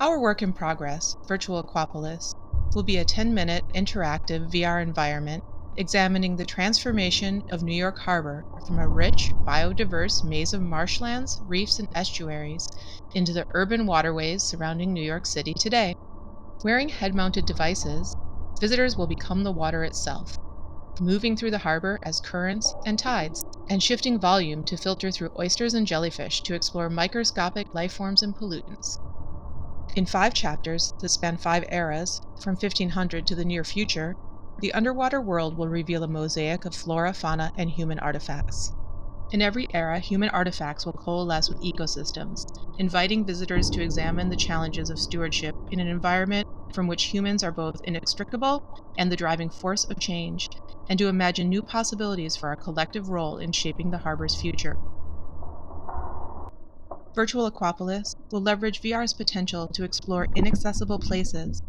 Our work in progress, Virtual Aquapolis, will be a 10-minute interactive VR environment examining the transformation of New York Harbor from a rich, biodiverse maze of marshlands, reefs, and estuaries into the urban waterways surrounding New York City today. Wearing head-mounted devices, visitors will become the water itself, moving through the harbor as currents and tides, and shifting volume to filter through oysters and jellyfish to explore microscopic life forms and pollutants. In 5 chapters that span 5 eras, from 1500 to the near future, the underwater world will reveal a mosaic of flora, fauna, and human artifacts. In every era, human artifacts will coalesce with ecosystems, inviting visitors to examine the challenges of stewardship in an environment from which humans are both inextricable and the driving force of change, and to imagine new possibilities for our collective role in shaping the harbor's future. Virtual Aquapolis will leverage VR's potential to explore inaccessible places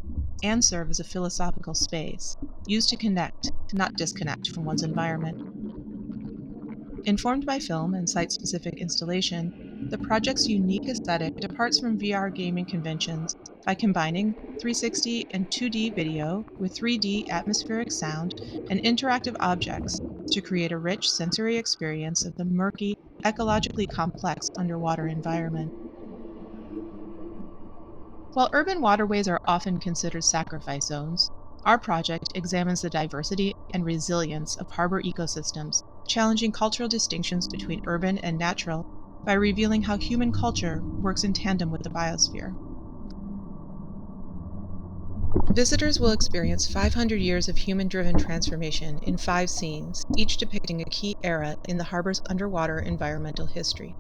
and serve as a philosophical space, used to connect, not disconnect from one's environment. Informed by film and site-specific installation, the project's unique aesthetic departs from VR gaming conventions by combining 360 and 2D video with 3D atmospheric sound and interactive objects to create a rich sensory experience of the murky, ecologically complex underwater environment. While urban waterways are often considered sacrifice zones, our project examines the diversity and resilience of harbor ecosystems, challenging cultural distinctions between urban and natural by revealing how human culture works in tandem with the biosphere. Visitors will experience 500 years of human-driven transformation in 5 scenes, each depicting a key era in the harbor's underwater environmental history.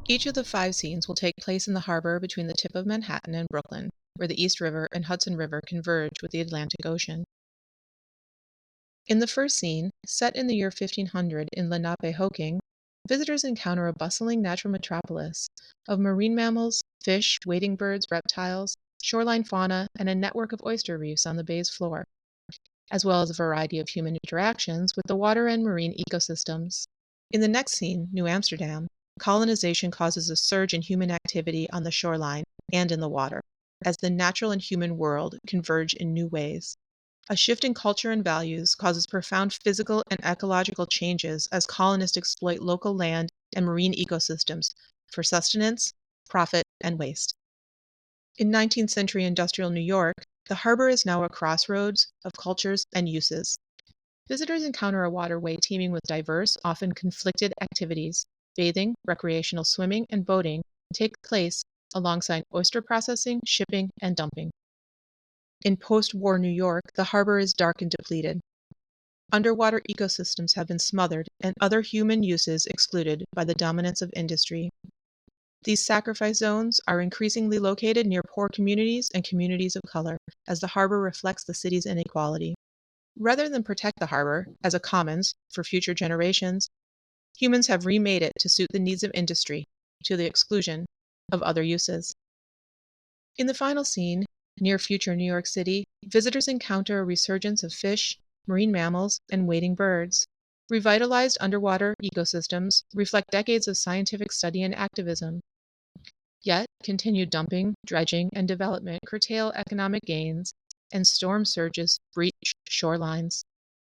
Each of the 5 scenes will take place in the harbor between the tip of Manhattan and Brooklyn, where the East River and Hudson River converge with the Atlantic Ocean. In the first scene, set in the year 1500 in 𝗏𝗏𝗃𝗂𝗁, visitors encounter a bustling natural metropolis of marine mammals, fish, wading birds, reptiles, shoreline fauna, and a network of oyster reefs on the bay's floor, as well as a variety of human interactions with the water and marine ecosystems. In the next scene, New Amsterdam, colonization causes a surge in human activity on the shoreline and in the water, as the natural and human world converge in new ways. A shift in culture and values causes profound physical and ecological changes as colonists exploit local land and marine ecosystems for sustenance, profit, and waste. In 19th century industrial New York, the harbor is now a crossroads of cultures and uses. Visitors encounter a waterway teeming with diverse, often conflicted activities. Bathing, recreational swimming, and boating take place alongside oyster processing, shipping, and dumping. In post-war New York, the harbor is dark and depleted. Underwater ecosystems have been smothered and other human uses excluded by the dominance of industry. These sacrifice zones are increasingly located near poor communities and communities of color, as the harbor reflects the city's inequality. Rather than protect the harbor as a commons for future generations, humans have remade it to suit the needs of industry, to the exclusion of other uses. In the final scene, near future New York City, visitors encounter a resurgence of fish, marine mammals, and wading birds. Revitalized underwater ecosystems reflect decades of scientific study and activism. Yet, continued dumping, dredging, and development curtail economic gains, and storm surges breach shorelines.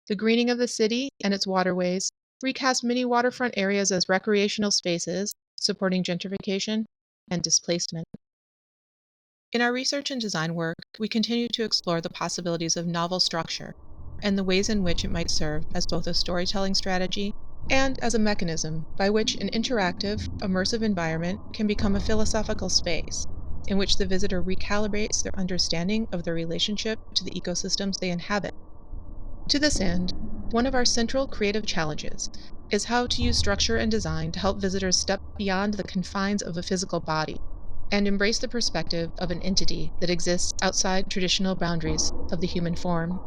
The greening of the city and its waterways recast many waterfront areas as recreational spaces, supporting gentrification and displacement. In our research and design work, we continue to explore the possibilities of novel structure and the ways in which it might serve as both a storytelling strategy and as a mechanism by which an interactive, immersive environment can become a philosophical space in which the visitor recalibrates their understanding of their relationship to the ecosystems they inhabit. To this end, one of our central creative challenges is how to use structure and design to help visitors step beyond the confines of a physical body and embrace the perspective of an entity that exists outside traditional boundaries of the human form.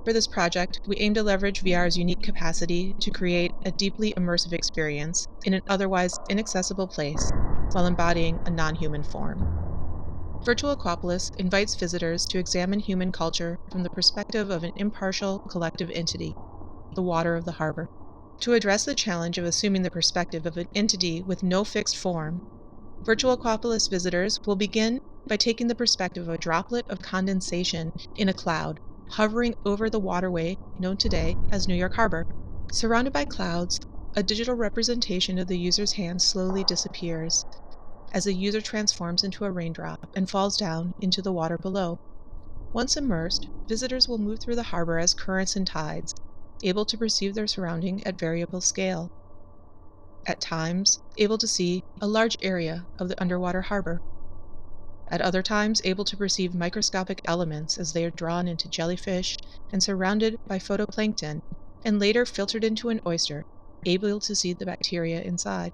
For this project, we aim to leverage VR's unique capacity to create a deeply immersive experience in an otherwise inaccessible place while embodying a non-human form. Virtual Aquapolis invites visitors to examine human culture from the perspective of an impartial collective entity, the water of the harbor. To address the challenge of assuming the perspective of an entity with no fixed form, Virtual Aquapolis visitors will begin by taking the perspective of a droplet of condensation in a cloud, hovering over the waterway known today as New York Harbor. Surrounded by clouds, a digital representation of the user's hand slowly disappears as the user transforms into a raindrop and falls down into the water below. Once immersed, visitors will move through the harbor as currents and tides, able to perceive their surrounding at variable scale. At times, able to see a large area of the underwater harbor. At other times, able to perceive microscopic elements as they are drawn into jellyfish and surrounded by phytoplankton, and later filtered into an oyster, able to see the bacteria inside.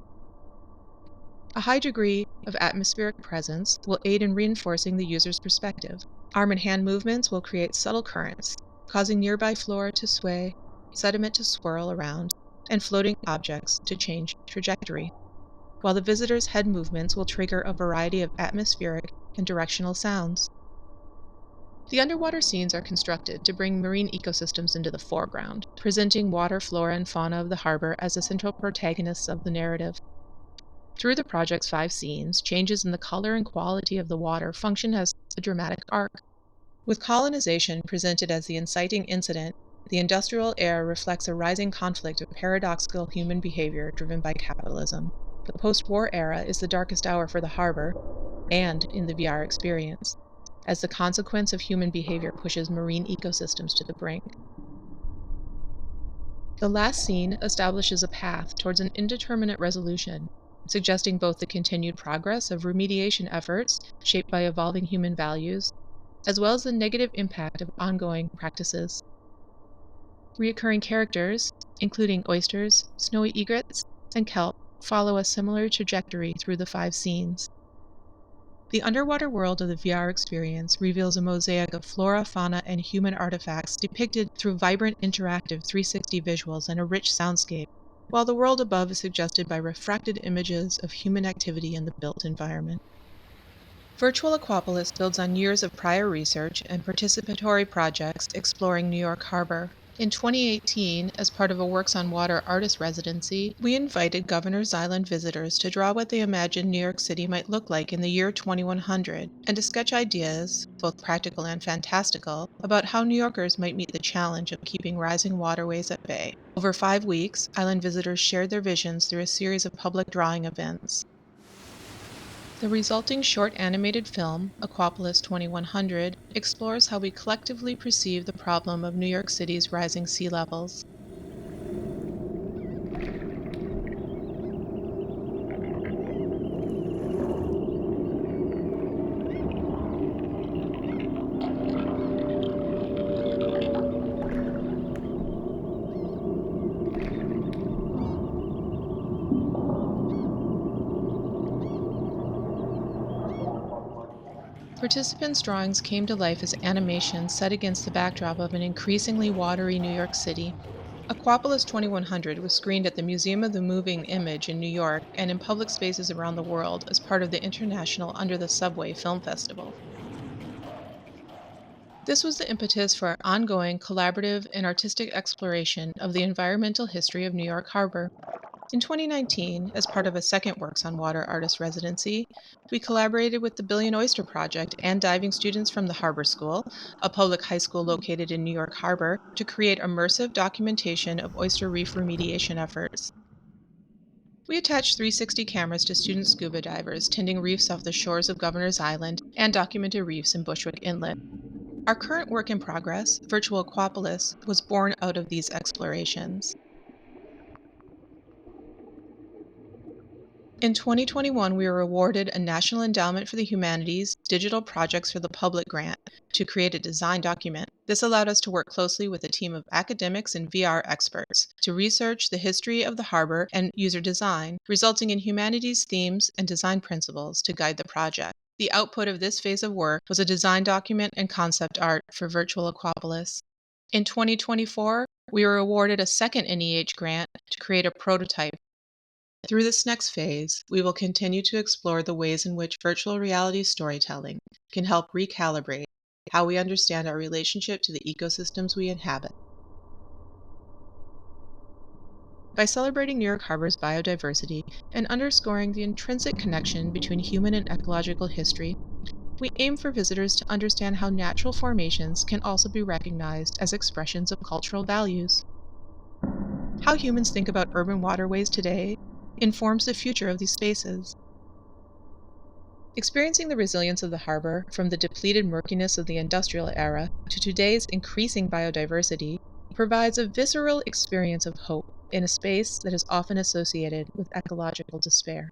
A high degree of atmospheric presence will aid in reinforcing the user's perspective. Arm and hand movements will create subtle currents, causing nearby flora to sway, sediment to swirl around, and floating objects to change trajectory, while the visitor's head movements will trigger a variety of atmospheric and directional sounds. The underwater scenes are constructed to bring marine ecosystems into the foreground, presenting water, flora, and fauna of the harbor as the central protagonists of the narrative. Through the project's 5 scenes, changes in the color and quality of the water function as a dramatic arc. With colonization presented as the inciting incident, the industrial era reflects a rising conflict of paradoxical human behavior driven by capitalism. The post-war era is the darkest hour for the harbor, and in the VR experience, as the consequence of human behavior pushes marine ecosystems to the brink. The last scene establishes a path towards an indeterminate resolution, suggesting both the continued progress of remediation efforts shaped by evolving human values, as well as the negative impact of ongoing practices. Recurring characters, including oysters, snowy egrets, and kelp, follow a similar trajectory through the 5 scenes. The underwater world of the VR experience reveals a mosaic of flora, fauna, and human artifacts depicted through vibrant, interactive 360 visuals and a rich soundscape, while the world above is suggested by refracted images of human activity in the built environment. Virtual Aquapolis builds on years of prior research and participatory projects exploring New York Harbor. In 2018, as part of a Works on Water artist residency, we invited Governor's Island visitors to draw what they imagined New York City might look like in the year 2100, and to sketch ideas, both practical and fantastical, about how New Yorkers might meet the challenge of keeping rising waterways at bay. Over 5 weeks, island visitors shared their visions through a series of public drawing events. The resulting short animated film, Aquapolis 2100, explores how we collectively perceive the problem of New York City's rising sea levels. Participants' drawings came to life as animations set against the backdrop of an increasingly watery New York City. Aquapolis 2100 was screened at the Museum of the Moving Image in New York and in public spaces around the world as part of the International Under the Subway Film Festival. This was the impetus for our ongoing collaborative and artistic exploration of the environmental history of New York Harbor. In 2019, as part of a second Works on Water artist residency, we collaborated with the Billion Oyster Project and diving students from the Harbor School, a public high school located in New York Harbor, to create immersive documentation of oyster reef remediation efforts. We attached 360 cameras to student scuba divers tending reefs off the shores of Governor's Island and documented reefs in Bushwick Inlet. Our current work in progress, Virtual Aquapolis, was born out of these explorations. In 2021, we were awarded a National Endowment for the Humanities Digital Projects for the Public grant to create a design document. This allowed us to work closely with a team of academics and VR experts to research the history of the harbor and user design, resulting in humanities themes and design principles to guide the project. The output of this phase of work was a design document and concept art for Virtual Aquapolis. In 2024, we were awarded a second NEH grant to create a prototype. Through this next phase, we will continue to explore the ways in which virtual reality storytelling can help recalibrate how we understand our relationship to the ecosystems we inhabit. By celebrating New York Harbor's biodiversity and underscoring the intrinsic connection between human and ecological history, we aim for visitors to understand how natural formations can also be recognized as expressions of cultural values. How humans think about urban waterways today informs the future of these spaces. Experiencing the resilience of the harbor from the depleted murkiness of the industrial era to today's increasing biodiversity provides a visceral experience of hope in a space that is often associated with ecological despair.